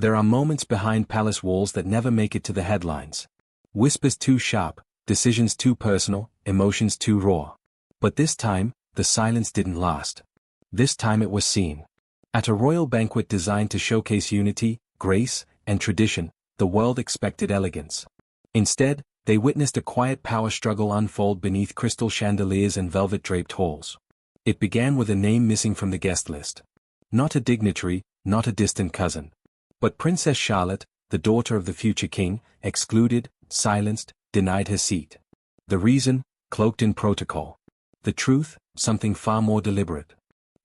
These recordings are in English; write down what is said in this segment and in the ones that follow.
There are moments behind palace walls that never make it to the headlines. Whispers too sharp, decisions too personal, emotions too raw. But this time, the silence didn't last. This time it was seen. At a royal banquet designed to showcase unity, grace, and tradition, the world expected elegance. Instead, they witnessed a quiet power struggle unfold beneath crystal chandeliers and velvet-draped halls. It began with a name missing from the guest list. Not a dignitary, not a distant cousin. But Princess Charlotte, the daughter of the future king, excluded, silenced, denied her seat. The reason, cloaked in protocol. The truth, something far more deliberate.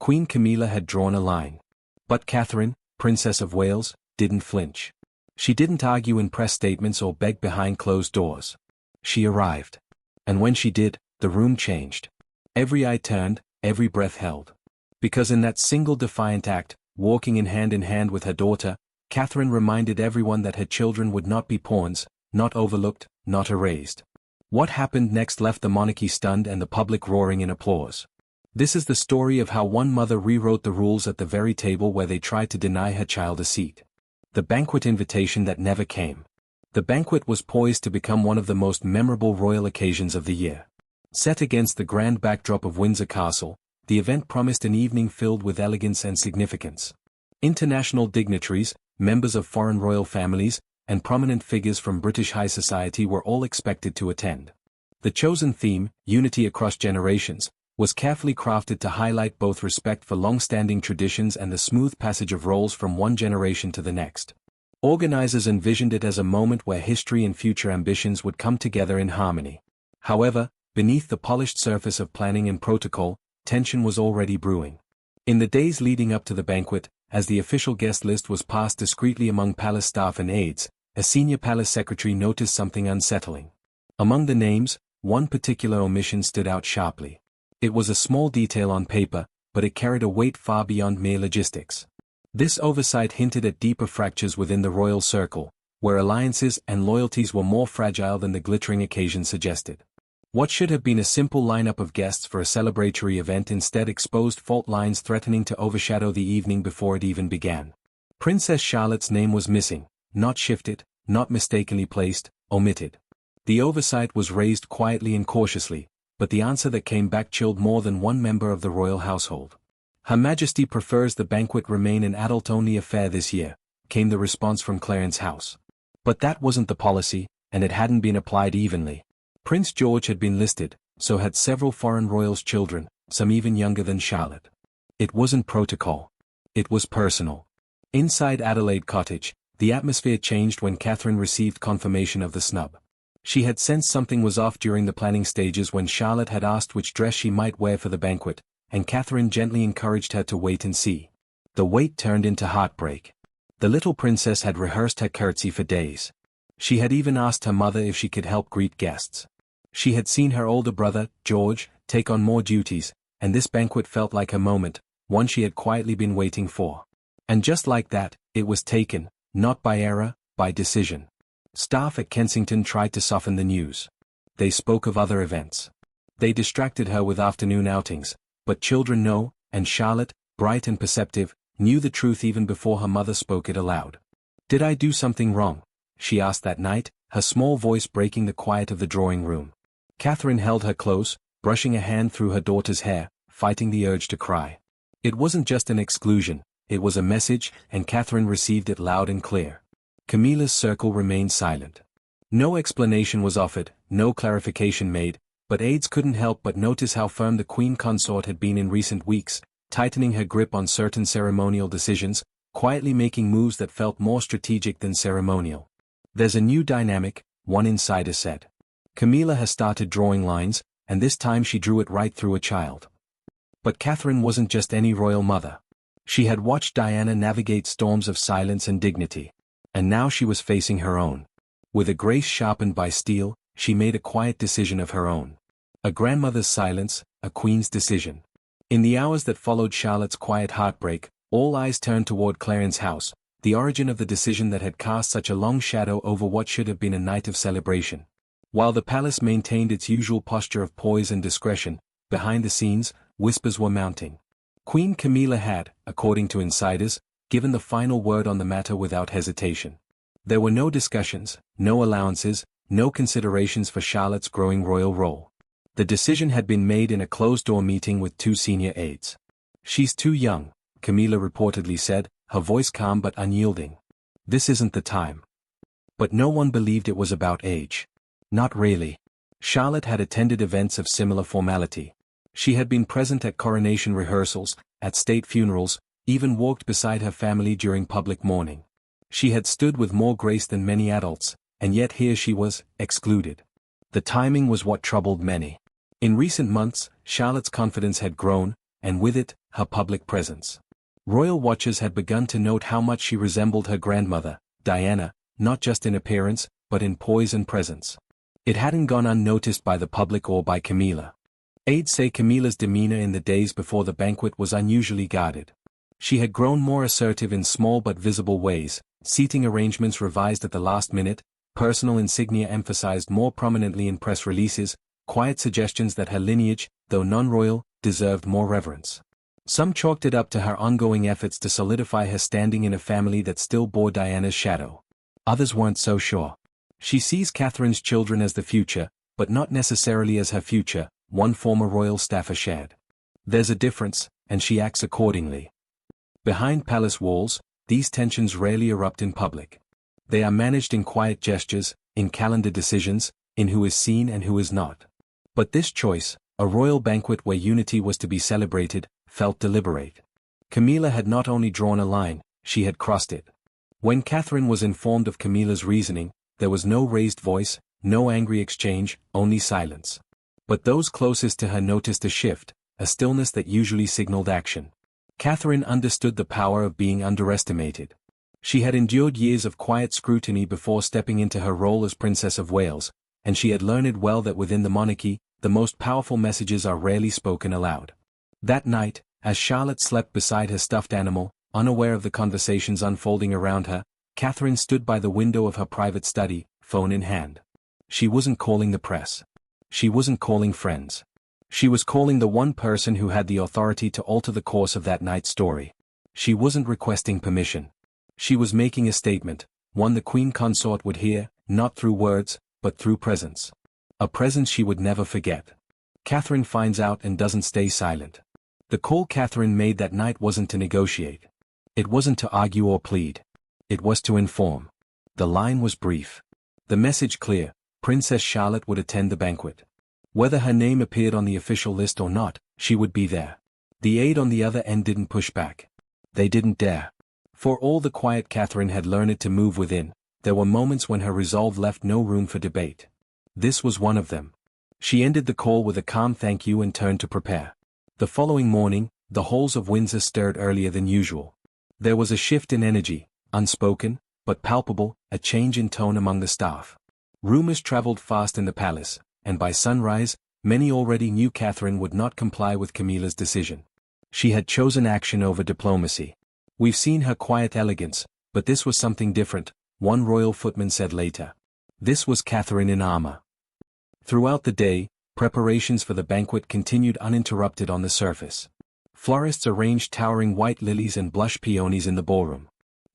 Queen Camilla had drawn a line. But Catherine, Princess of Wales, didn't flinch. She didn't argue in press statements or beg behind closed doors. She arrived. And when she did, the room changed. Every eye turned, every breath held. Because in that single defiant act, walking in hand with her daughter, Catherine reminded everyone that her children would not be pawns, not overlooked, not erased. What happened next left the monarchy stunned and the public roaring in applause. This is the story of how one mother rewrote the rules at the very table where they tried to deny her child a seat. The banquet invitation that never came. The banquet was poised to become one of the most memorable royal occasions of the year. Set against the grand backdrop of Windsor Castle, the event promised an evening filled with elegance and significance. International dignitaries, members of foreign royal families, and prominent figures from British high society were all expected to attend. The chosen theme, Unity Across Generations, was carefully crafted to highlight both respect for long-standing traditions and the smooth passage of roles from one generation to the next. Organizers envisioned it as a moment where history and future ambitions would come together in harmony. However, beneath the polished surface of planning and protocol, tension was already brewing. In the days leading up to the banquet, as the official guest list was passed discreetly among palace staff and aides, a senior palace secretary noticed something unsettling. Among the names, one particular omission stood out sharply. It was a small detail on paper, but it carried a weight far beyond mere logistics. This oversight hinted at deeper fractures within the royal circle, where alliances and loyalties were more fragile than the glittering occasion suggested. What should have been a simple lineup of guests for a celebratory event instead exposed fault lines threatening to overshadow the evening before it even began. Princess Charlotte's name was missing, not shifted, not mistakenly placed, omitted. The oversight was raised quietly and cautiously, but the answer that came back chilled more than one member of the royal household. Her Majesty prefers the banquet remain an adult-only affair this year, came the response from Clarence's house. But that wasn't the policy, and it hadn't been applied evenly. Prince George had been listed, so had several foreign royals' children, some even younger than Charlotte. It wasn't protocol. It was personal. Inside Adelaide Cottage, the atmosphere changed when Catherine received confirmation of the snub. She had sensed something was off during the planning stages when Charlotte had asked which dress she might wear for the banquet, and Catherine gently encouraged her to wait and see. The wait turned into heartbreak. The little princess had rehearsed her curtsy for days. She had even asked her mother if she could help greet guests. She had seen her older brother, George, take on more duties, and this banquet felt like a moment, one she had quietly been waiting for. And just like that, it was taken, not by error, by decision. Staff at Kensington tried to soften the news. They spoke of other events. They distracted her with afternoon outings, but children know, and Charlotte, bright and perceptive, knew the truth even before her mother spoke it aloud. "Did I do something wrong?" she asked that night, her small voice breaking the quiet of the drawing room. Catherine held her close, brushing a hand through her daughter's hair, fighting the urge to cry. It wasn't just an exclusion, it was a message, and Catherine received it loud and clear. Camilla's circle remained silent. No explanation was offered, no clarification made, but aides couldn't help but notice how firm the queen consort had been in recent weeks, tightening her grip on certain ceremonial decisions, quietly making moves that felt more strategic than ceremonial. "There's a new dynamic," one insider said. "Camilla has started drawing lines, and this time she drew it right through a child." But Catherine wasn't just any royal mother. She had watched Diana navigate storms of silence and dignity. And now she was facing her own. With a grace sharpened by steel, she made a quiet decision of her own. A grandmother's silence, a queen's decision. In the hours that followed Charlotte's quiet heartbreak, all eyes turned toward Clarence's house, the origin of the decision that had cast such a long shadow over what should have been a night of celebration. While the palace maintained its usual posture of poise and discretion, behind the scenes, whispers were mounting. Queen Camilla had, according to insiders, given the final word on the matter without hesitation. There were no discussions, no allowances, no considerations for Charlotte's growing royal role. The decision had been made in a closed-door meeting with 2 senior aides. "She's too young," Camilla reportedly said, her voice calm but unyielding. "This isn't the time." But no one believed it was about age. Not really. Charlotte had attended events of similar formality. She had been present at coronation rehearsals, at state funerals, even walked beside her family during public mourning. She had stood with more grace than many adults, and yet here she was, excluded. The timing was what troubled many. In recent months, Charlotte's confidence had grown, and with it, her public presence. Royal watchers had begun to note how much she resembled her grandmother, Diana, not just in appearance, but in poise and presence. It hadn't gone unnoticed by the public or by Camilla. Aides say Camilla's demeanor in the days before the banquet was unusually guarded. She had grown more assertive in small but visible ways, seating arrangements revised at the last minute, personal insignia emphasized more prominently in press releases, quiet suggestions that her lineage, though non-royal, deserved more reverence. Some chalked it up to her ongoing efforts to solidify her standing in a family that still bore Diana's shadow. Others weren't so sure. "She sees Catherine's children as the future, but not necessarily as her future," one former royal staffer shared. "There's a difference, and she acts accordingly." Behind palace walls, these tensions rarely erupt in public. They are managed in quiet gestures, in calendar decisions, in who is seen and who is not. But this choice, a royal banquet where unity was to be celebrated, felt deliberate. Camilla had not only drawn a line, she had crossed it. When Catherine was informed of Camilla's reasoning, there was no raised voice, no angry exchange, only silence. But those closest to her noticed a shift, a stillness that usually signaled action. Catherine understood the power of being underestimated. She had endured years of quiet scrutiny before stepping into her role as Princess of Wales, and she had learned well that within the monarchy, the most powerful messages are rarely spoken aloud. That night, as Charlotte slept beside her stuffed animal, unaware of the conversations unfolding around her, Catherine stood by the window of her private study, phone in hand. She wasn't calling the press. She wasn't calling friends. She was calling the one person who had the authority to alter the course of that night's story. She wasn't requesting permission. She was making a statement, one the Queen Consort would hear, not through words, but through presence. A presence she would never forget. Catherine finds out and doesn't stay silent. The call Catherine made that night wasn't to negotiate. It wasn't to argue or plead. It was to inform. The line was brief. The message clear: Princess Charlotte would attend the banquet. Whether her name appeared on the official list or not, she would be there. The aide on the other end didn't push back. They didn't dare. For all the quiet Catherine had learned to move within, there were moments when her resolve left no room for debate. This was one of them. She ended the call with a calm thank you and turned to prepare. The following morning, the halls of Windsor stirred earlier than usual. There was a shift in energy, unspoken, but palpable, a change in tone among the staff. Rumors traveled fast in the palace, and by sunrise, many already knew Catherine would not comply with Camilla's decision. She had chosen action over diplomacy. "We've seen her quiet elegance, but this was something different," one royal footman said later. This was Catherine in armor. Throughout the day, preparations for the banquet continued uninterrupted on the surface. Florists arranged towering white lilies and blush peonies in the ballroom.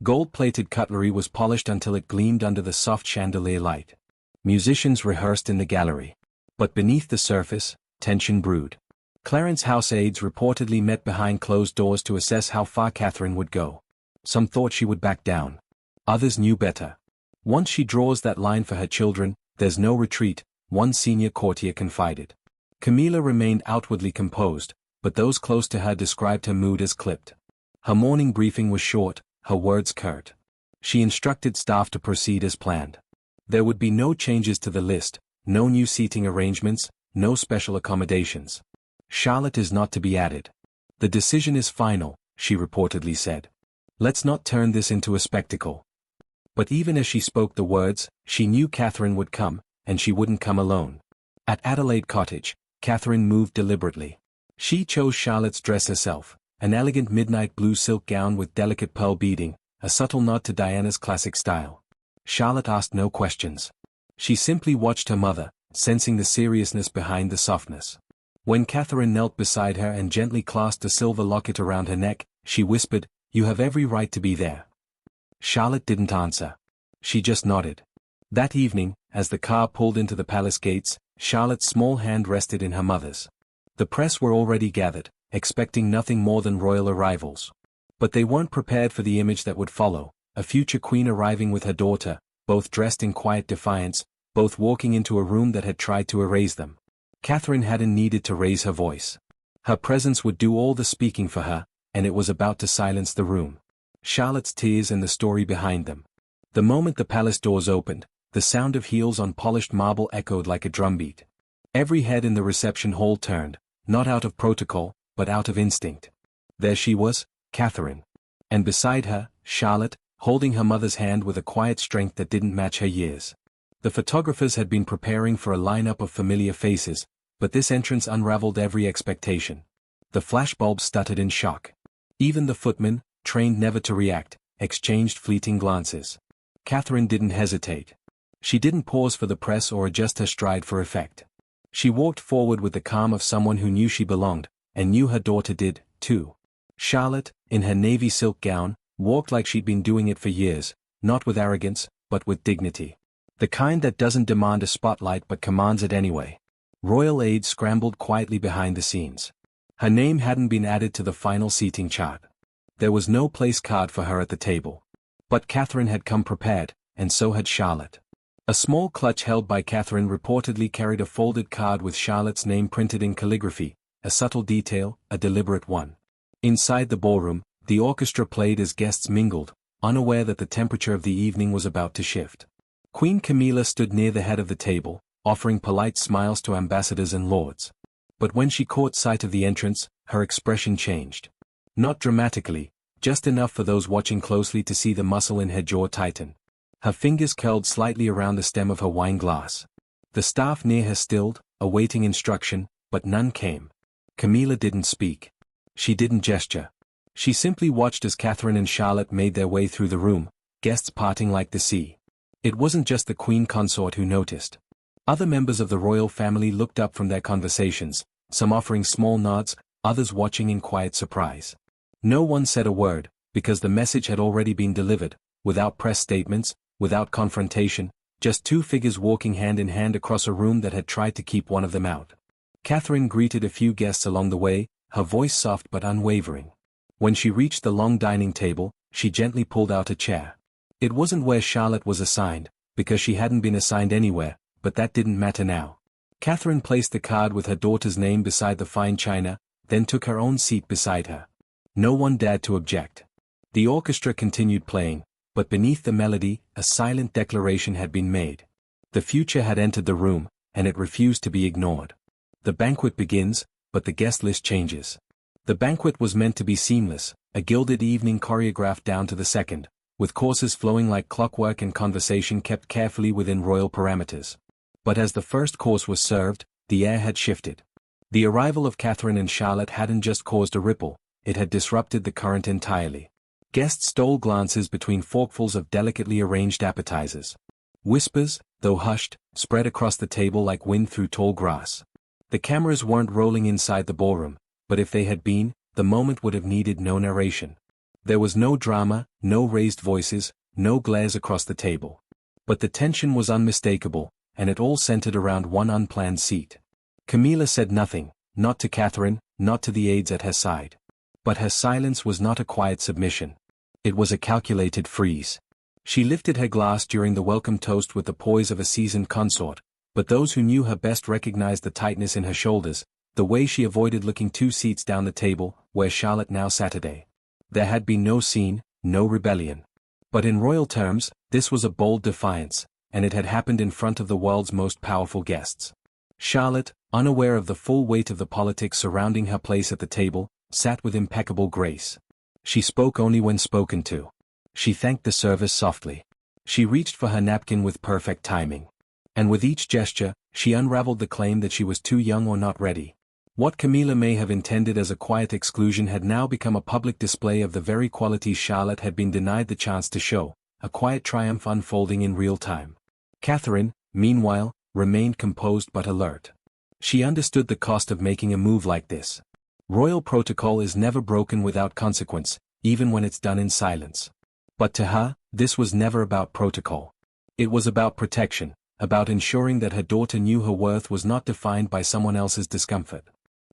Gold-plated cutlery was polished until it gleamed under the soft chandelier light. Musicians rehearsed in the gallery. But beneath the surface, tension brewed. Clarence House aides reportedly met behind closed doors to assess how far Catherine would go. Some thought she would back down. Others knew better. "Once she draws that line for her children, there's no retreat," one senior courtier confided. Camilla remained outwardly composed, but those close to her described her mood as clipped. Her morning briefing was short, her words curt. She instructed staff to proceed as planned. There would be no changes to the list, no new seating arrangements, no special accommodations. "Charlotte is not to be added. The decision is final," she reportedly said. "Let's not turn this into a spectacle." But even as she spoke the words, she knew Catherine would come, and she wouldn't come alone. At Adelaide Cottage, Catherine moved deliberately. She chose Charlotte's dress herself, an elegant midnight blue silk gown with delicate pearl beading, a subtle nod to Diana's classic style. Charlotte asked no questions. She simply watched her mother, sensing the seriousness behind the softness. When Catherine knelt beside her and gently clasped a silver locket around her neck, she whispered, You have every right to be there. Charlotte didn't answer. She just nodded. That evening, as the car pulled into the palace gates, Charlotte's small hand rested in her mother's. The press were already gathered, expecting nothing more than royal arrivals. But they weren't prepared for the image that would follow, a future queen arriving with her daughter, both dressed in quiet defiance, both walking into a room that had tried to erase them. Catherine hadn't needed to raise her voice. Her presence would do all the speaking for her, and it was about to silence the room. Charlotte's tears and the story behind them. The moment the palace doors opened, the sound of heels on polished marble echoed like a drumbeat. Every head in the reception hall turned, not out of protocol, but out of instinct. There she was, Catherine. And beside her, Charlotte, holding her mother's hand with a quiet strength that didn't match her years. The photographers had been preparing for a lineup of familiar faces, but this entrance unraveled every expectation. The flashbulbs stuttered in shock. Even the footmen, trained never to react, exchanged fleeting glances. Catherine didn't hesitate. She didn't pause for the press or adjust her stride for effect. She walked forward with the calm of someone who knew she belonged, and knew her daughter did, too. Charlotte, in her navy silk gown, walked like she'd been doing it for years, not with arrogance, but with dignity. The kind that doesn't demand a spotlight but commands it anyway. Royal aides scrambled quietly behind the scenes. Her name hadn't been added to the final seating chart. There was no place card for her at the table. But Catherine had come prepared, and so had Charlotte. A small clutch held by Catherine reportedly carried a folded card with Charlotte's name printed in calligraphy, a subtle detail, a deliberate one. Inside the ballroom, the orchestra played as guests mingled, unaware that the temperature of the evening was about to shift. Queen Camilla stood near the head of the table, offering polite smiles to ambassadors and lords. But when she caught sight of the entrance, her expression changed. Not dramatically, just enough for those watching closely to see the muscle in her jaw tighten. Her fingers curled slightly around the stem of her wine glass. The staff near her stilled, awaiting instruction, but none came. Camilla didn't speak. She didn't gesture. She simply watched as Catherine and Charlotte made their way through the room, guests parting like the sea. It wasn't just the queen consort who noticed. Other members of the royal family looked up from their conversations, some offering small nods, others watching in quiet surprise. No one said a word, because the message had already been delivered, without press statements, without confrontation, just two figures walking hand in hand across a room that had tried to keep one of them out. Catherine greeted a few guests along the way, her voice soft but unwavering. When she reached the long dining table, she gently pulled out a chair. It wasn't where Charlotte was assigned, because she hadn't been assigned anywhere, but that didn't matter now. Catherine placed the card with her daughter's name beside the fine china, then took her own seat beside her. No one dared to object. The orchestra continued playing, but beneath the melody, a silent declaration had been made. The future had entered the room, and it refused to be ignored. The banquet begins, but the guest list changes. The banquet was meant to be seamless, a gilded evening choreographed down to the second, with courses flowing like clockwork and conversation kept carefully within royal parameters. But as the first course was served, the air had shifted. The arrival of Catherine and Charlotte hadn't just caused a ripple, it had disrupted the current entirely. Guests stole glances between forkfuls of delicately arranged appetizers. Whispers, though hushed, spread across the table like wind through tall grass. The cameras weren't rolling inside the ballroom, but if they had been, the moment would have needed no narration. There was no drama, no raised voices, no glares across the table. But the tension was unmistakable, and it all centered around one unplanned seat. Camilla said nothing, not to Catherine, not to the aides at her side. But her silence was not a quiet submission. It was a calculated freeze. She lifted her glass during the welcome toast with the poise of a seasoned consort, but those who knew her best recognized the tightness in her shoulders, the way she avoided looking 2 seats down the table, where Charlotte now sat today. There had been no scene, no rebellion. But in royal terms, this was a bold defiance, and it had happened in front of the world's most powerful guests. Charlotte, unaware of the full weight of the politics surrounding her place at the table, sat with impeccable grace. She spoke only when spoken to. She thanked the service softly. She reached for her napkin with perfect timing. And with each gesture, she unraveled the claim that she was too young or not ready. What Camilla may have intended as a quiet exclusion had now become a public display of the very qualities Charlotte had been denied the chance to show, a quiet triumph unfolding in real time. Catherine, meanwhile, remained composed but alert. She understood the cost of making a move like this. Royal protocol is never broken without consequence, even when it's done in silence. But to her, this was never about protocol. It was about protection, about ensuring that her daughter knew her worth was not defined by someone else's discomfort.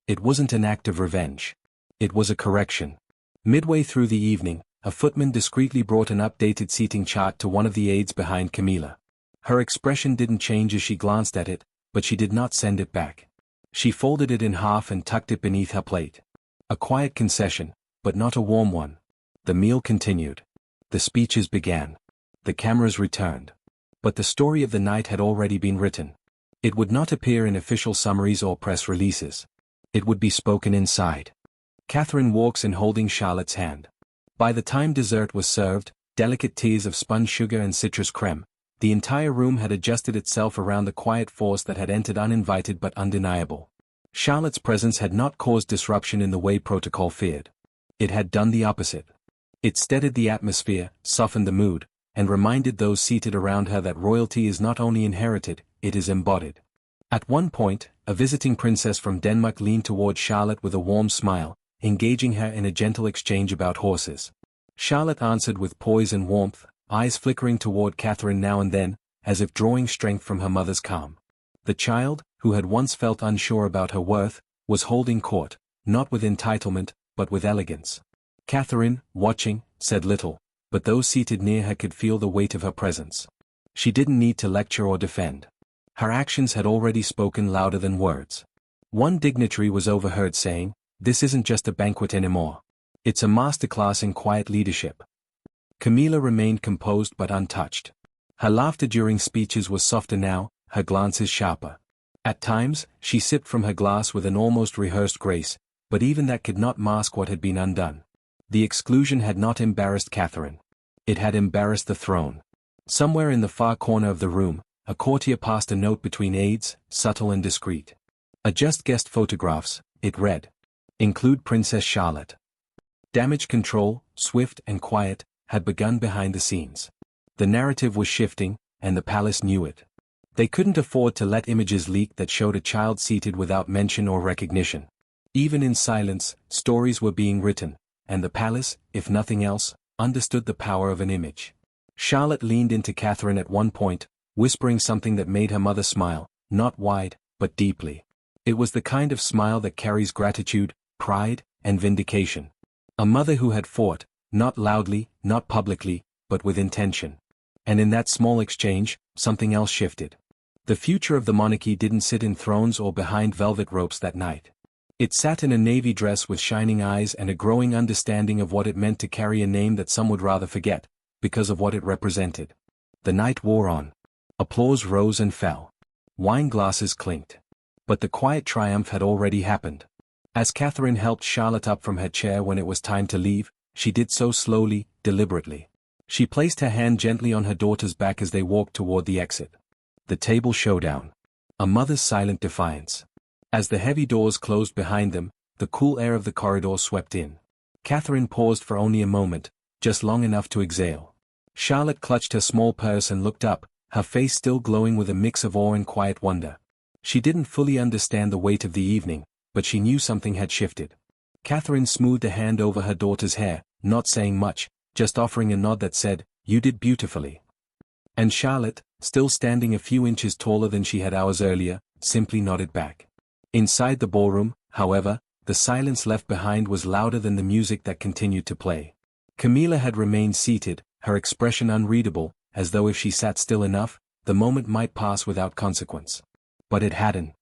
It wasn't an act of revenge. It was a correction. Midway through the evening, a footman discreetly brought an updated seating chart to one of the aides behind Camilla. Her expression didn't change as she glanced at it, but she did not send it back. She folded it in half and tucked it beneath her plate. A quiet concession, but not a warm one. The meal continued. The speeches began. The cameras returned. But the story of the night had already been written. It would not appear in official summaries or press releases. It would be spoken inside. Catherine walks in holding Charlotte's hand. By the time dessert was served, delicate teas of spun sugar and citrus creme, the entire room had adjusted itself around the quiet force that had entered uninvited but undeniable. Charlotte's presence had not caused disruption in the way protocol feared. It had done the opposite. It steadied the atmosphere, softened the mood, and reminded those seated around her that royalty is not only inherited, it is embodied. At one point, a visiting princess from Denmark leaned toward Charlotte with a warm smile, engaging her in a gentle exchange about horses. Charlotte answered with poise and warmth, eyes flickering toward Catherine now and then, as if drawing strength from her mother's calm. The child, who had once felt unsure about her worth, was holding court, not with entitlement, but with elegance. Catherine, watching, said little, but those seated near her could feel the weight of her presence. She didn't need to lecture or defend. Her actions had already spoken louder than words. One dignitary was overheard saying, "This isn't just a banquet anymore. It's a masterclass in quiet leadership." Camilla remained composed but untouched. Her laughter during speeches was softer now, her glances sharper. At times, she sipped from her glass with an almost rehearsed grace, but even that could not mask what had been undone. The exclusion had not embarrassed Catherine. It had embarrassed the throne. Somewhere in the far corner of the room, a courtier passed a note between aides, subtle and discreet. "Adjust guest photographs," it read. "Include Princess Charlotte." Damage control, swift and quiet, had begun behind the scenes. The narrative was shifting, and the palace knew it. They couldn't afford to let images leak that showed a child seated without mention or recognition. Even in silence, stories were being written, and the palace, if nothing else, understood the power of an image. Charlotte leaned into Catherine at one point, whispering something that made her mother smile, not wide, but deeply. It was the kind of smile that carries gratitude, pride, and vindication. A mother who had fought, not loudly, not publicly, but with intention. And in that small exchange, something else shifted. The future of the monarchy didn't sit in thrones or behind velvet ropes that night. It sat in a navy dress with shining eyes and a growing understanding of what it meant to carry a name that some would rather forget, because of what it represented. The night wore on. Applause rose and fell. Wine glasses clinked. But the quiet triumph had already happened. As Catherine helped Charlotte up from her chair when it was time to leave, she did so slowly, deliberately. She placed her hand gently on her daughter's back as they walked toward the exit. The table showdown. A mother's silent defiance. As the heavy doors closed behind them, the cool air of the corridor swept in. Catherine paused for only a moment, just long enough to exhale. Charlotte clutched her small purse and looked up, her face still glowing with a mix of awe and quiet wonder. She didn't fully understand the weight of the evening, but she knew something had shifted. Catherine smoothed a hand over her daughter's hair, not saying much, just offering a nod that said, "You did beautifully." And Charlotte, still standing a few inches taller than she had hours earlier, simply nodded back. Inside the ballroom, however, the silence left behind was louder than the music that continued to play. Camilla had remained seated, her expression unreadable, as though if she sat still enough, the moment might pass without consequence. But it hadn't.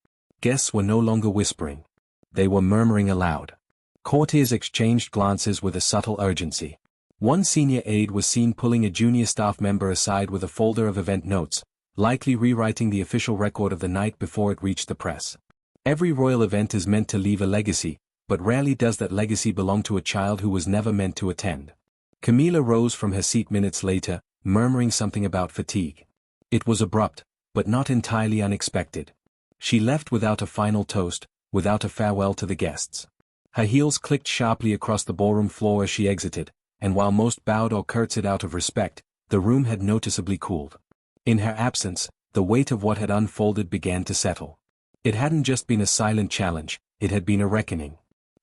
Guests were no longer whispering. They were murmuring aloud. Courtiers exchanged glances with a subtle urgency. One senior aide was seen pulling a junior staff member aside with a folder of event notes, likely rewriting the official record of the night before it reached the press. Every royal event is meant to leave a legacy, but rarely does that legacy belong to a child who was never meant to attend. Camilla rose from her seat minutes later, murmuring something about fatigue. It was abrupt, but not entirely unexpected. She left without a final toast, without a farewell to the guests. Her heels clicked sharply across the ballroom floor as she exited, and while most bowed or curtsied out of respect, the room had noticeably cooled. In her absence, the weight of what had unfolded began to settle. It hadn't just been a silent challenge, it had been a reckoning.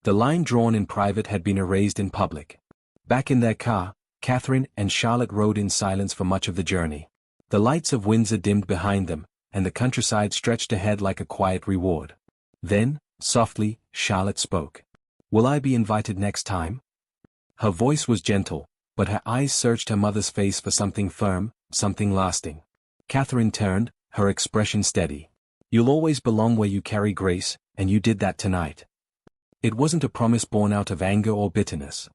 The line drawn in private had been erased in public. Back in their car, Catherine and Charlotte rode in silence for much of the journey. The lights of Windsor dimmed behind them, and the countryside stretched ahead like a quiet reward. Then, softly, Charlotte spoke. "Will I be invited next time?" Her voice was gentle, but her eyes searched her mother's face for something firm, something lasting. Catherine turned, her expression steady. "You'll always belong where you carry grace, and you did that tonight." It wasn't a promise born out of anger or bitterness.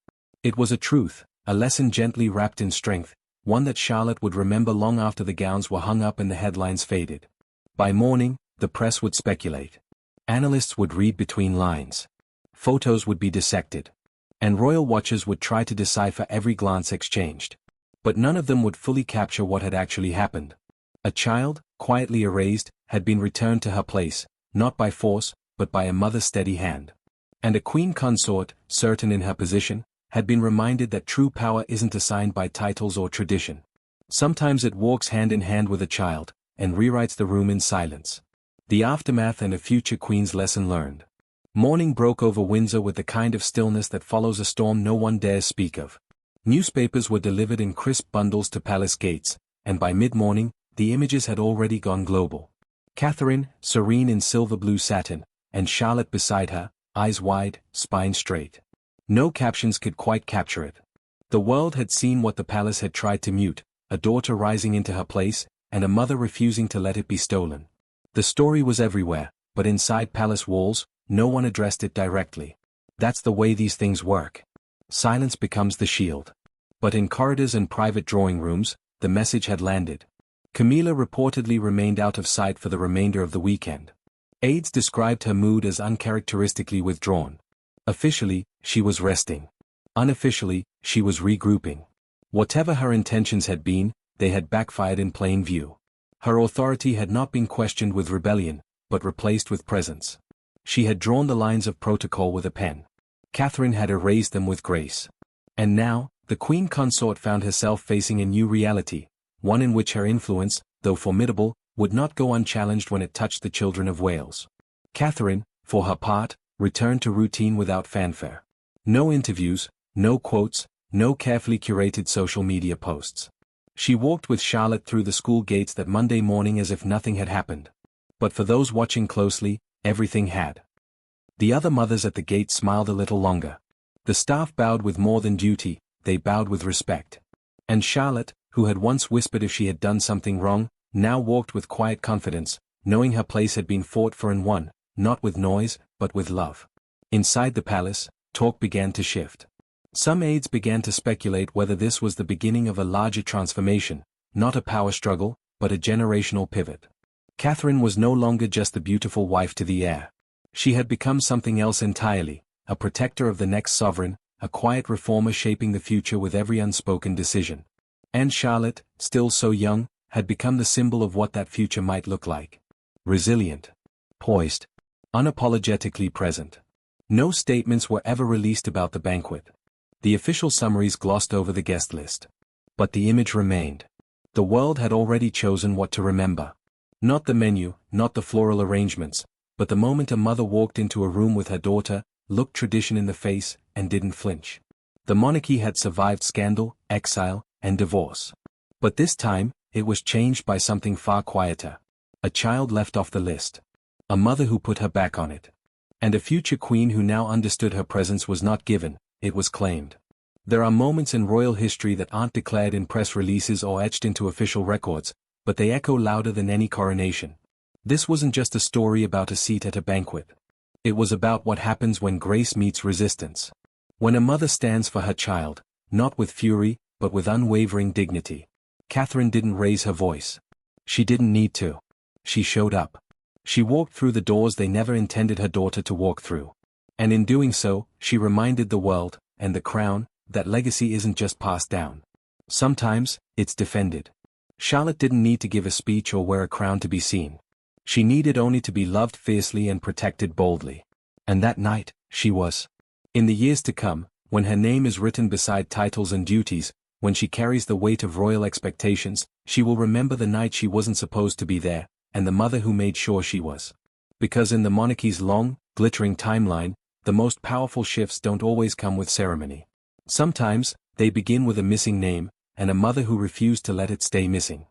It was a truth, a lesson gently wrapped in strength, one that Charlotte would remember long after the gowns were hung up and the headlines faded. By morning, the press would speculate. Analysts would read between lines. Photos would be dissected. And royal watchers would try to decipher every glance exchanged. But none of them would fully capture what had actually happened. A child, quietly erased, had been returned to her place, not by force, but by a mother's steady hand. And a queen consort, certain in her position, had been reminded that true power isn't assigned by titles or tradition. Sometimes it walks hand in hand with a child, and rewrites the room in silence. The aftermath and a future queen's lesson learned. Morning broke over Windsor with the kind of stillness that follows a storm no one dares speak of. Newspapers were delivered in crisp bundles to palace gates, and by mid-morning, the images had already gone global. Catherine, serene in silver blue satin, and Charlotte beside her, eyes wide, spine straight. No captions could quite capture it. The world had seen what the palace had tried to mute, a daughter rising into her place, and a mother refusing to let it be stolen. The story was everywhere, but inside palace walls, no one addressed it directly. That's the way these things work. Silence becomes the shield. But in corridors and private drawing rooms, the message had landed. Camilla reportedly remained out of sight for the remainder of the weekend. Aides described her mood as uncharacteristically withdrawn. Officially, she was resting. Unofficially, she was regrouping. Whatever her intentions had been, they had backfired in plain view. Her authority had not been questioned with rebellion, but replaced with presence. She had drawn the lines of protocol with a pen. Catherine had erased them with grace. And now, the queen consort found herself facing a new reality, one in which her influence, though formidable, would not go unchallenged when it touched the children of Wales. Catherine, for her part, returned to routine without fanfare. No interviews, no quotes, no carefully curated social media posts. She walked with Charlotte through the school gates that Monday morning as if nothing had happened. But for those watching closely, everything had. The other mothers at the gate smiled a little longer. The staff bowed with more than duty, they bowed with respect. And Charlotte, who had once whispered if she had done something wrong, now walked with quiet confidence, knowing her place had been fought for and won, not with noise, but with love. Inside the palace, talk began to shift. Some aides began to speculate whether this was the beginning of a larger transformation, not a power struggle, but a generational pivot. Catherine was no longer just the beautiful wife to the heir. She had become something else entirely, a protector of the next sovereign, a quiet reformer shaping the future with every unspoken decision. And Charlotte, still so young, had become the symbol of what that future might look like. Resilient. Poised. Unapologetically present. No statements were ever released about the banquet. The official summaries glossed over the guest list. But the image remained. The world had already chosen what to remember. Not the menu, not the floral arrangements, but the moment a mother walked into a room with her daughter, looked tradition in the face, and didn't flinch. The monarchy had survived scandal, exile, and divorce. But this time, it was changed by something far quieter. A child left off the list. A mother who put her back on it. And a future queen who now understood her presence was not given, it was claimed. There are moments in royal history that aren't declared in press releases or etched into official records, but they echo louder than any coronation. This wasn't just a story about a seat at a banquet. It was about what happens when grace meets resistance. When a mother stands for her child, not with fury, but with unwavering dignity. Catherine didn't raise her voice. She didn't need to. She showed up. She walked through the doors they never intended her daughter to walk through. And in doing so, she reminded the world, and the crown, that legacy isn't just passed down. Sometimes, it's defended. Charlotte didn't need to give a speech or wear a crown to be seen. She needed only to be loved fiercely and protected boldly. And that night, she was. In the years to come, when her name is written beside titles and duties, when she carries the weight of royal expectations, she will remember the night she wasn't supposed to be there, and the mother who made sure she was. Because in the monarchy's long, glittering timeline, the most powerful shifts don't always come with ceremony. Sometimes, They begin with a missing name, and a mother who refused to let it stay missing.